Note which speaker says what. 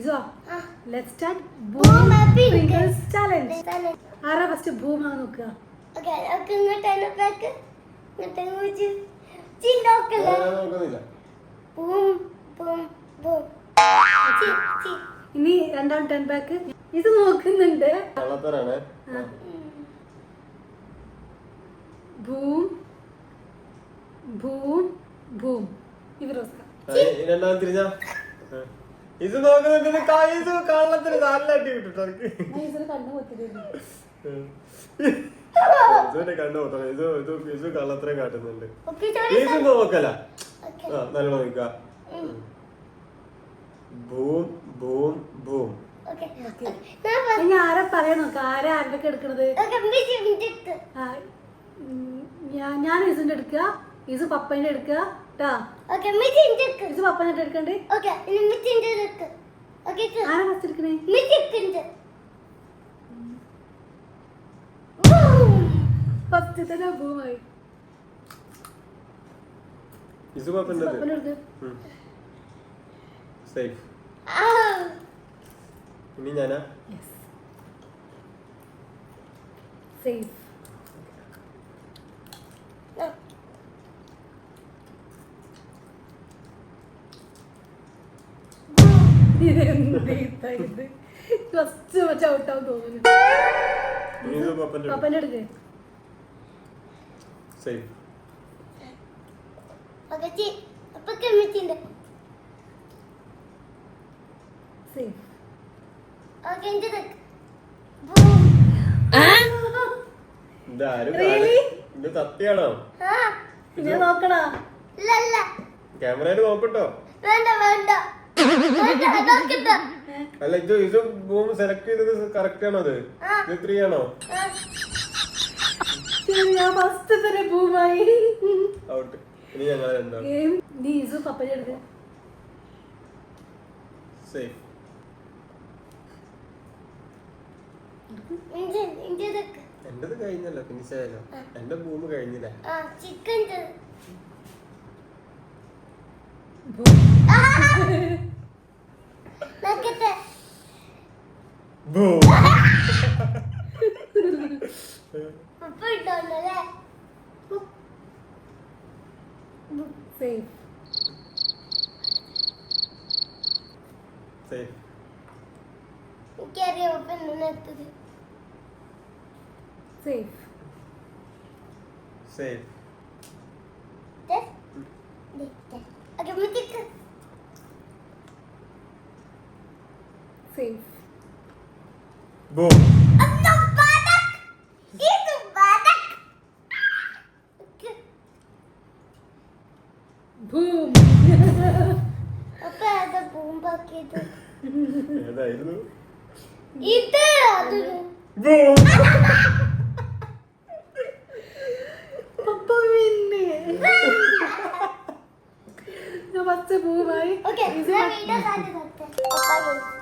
Speaker 1: So, let's start boom fingers challenge. ആരാ first boom ആ നോക്കുക?
Speaker 2: Okay, ഇങ്ങോട്ടാണ് back. ഇങ്ങോട്ട് വെച്ച് ചിന്തോക്കല്ല. Boom boom boom.
Speaker 1: ഇനി രണ്ടാം ടേൺ ബാക്ക്. ഇത് നോക്കുന്നുണ്ട്.
Speaker 3: കള്ളത്തരാണ്.
Speaker 1: boom boom boom. ഇവരോസ്ക.
Speaker 3: രണ്ടാം തിരിഞ്ഞ. ഇത് നോക്കുന്നുണ്ട് ഇത് കള്ളത്തിന് നല്ല അടി കിട്ടും എനിക്ക്.
Speaker 1: ഇത് കണ്ണു പൊത്തിട്ടുണ്ട്.
Speaker 3: ഇതുവരെ കണ്ടു പോത്തണം. ഇത് കള്ളത്തരം കാട്ടുന്നുണ്ട്. ഇത് നോക്കല. നല്ലോണം നോക്ക. Boom boom boom.
Speaker 1: ഇനി ആരാ പറയാൻ നോക്ക? ആരാ ആരുടെ എടുക്കണത്? ഞാൻ ഇസിന്റെ എടുക്കുക, ഇസ് പപ്പന്റെ എടുക്കുക. ഇത് പപ്പന്റെ എടുക്കണ്ടേ? ആരാ ഫസ്റ്റ് എടുക്കണേ? ഫസ്റ്റ് തന്നെ ബൂമായി.
Speaker 3: ഇത് പപ്പന്റെ സേഫ്. ഇനി ഞാനാ
Speaker 1: സേഫ്. ഔട്ടാവും തോന്നുന്നു. പപ്പന്റെ എടുക്കേ.
Speaker 3: സേഫ്.
Speaker 1: സേഫ്.
Speaker 3: സത്യാണോ?
Speaker 1: നോക്കണോ?
Speaker 3: ക്യാമറയിൽ നോക്കട്ടോ? അല്ല ഇത് ബൂം സെലക്ട് ചെയ്തത് കറക്റ്റ് ആണോ? അത് ഇത് 3 ആണോ?
Speaker 1: ഞാൻ ഫസ്റ്റ് തന്നെ ബൂമായി.
Speaker 3: ഔട്ട്. ഇനി ഞങ്ങൾ രണ്ടാം.
Speaker 1: നീ ഇസു പപ്പന്റെ എടുക്ക.
Speaker 3: സേഫ്. എന്റേത് കഴിഞ്ഞല്ലോ, ഫിനിഷ് ആയല്ലോ. എന്റെ ബൂം കഴിഞ്ഞില്ല.
Speaker 1: Safe.
Speaker 3: Safe.
Speaker 2: Carry open nettadu.
Speaker 1: Safe.
Speaker 3: Safe.
Speaker 2: This. Okay, mutik.
Speaker 1: Safe.
Speaker 3: Boom.
Speaker 2: Atto badak. Itu badak.
Speaker 1: Boom.
Speaker 2: Apa ada boom pakai itu?
Speaker 3: ഏതായിരുന്നു?
Speaker 2: ഇത് അത്.
Speaker 3: Boom.
Speaker 1: പപ്പ വിന്നെ. ഞാൻ ഫസ്റ്റ് ബൂമായി.
Speaker 2: Okay, ഞാൻ വീഡിയോ കാണിച്ചു തരട്ടെ.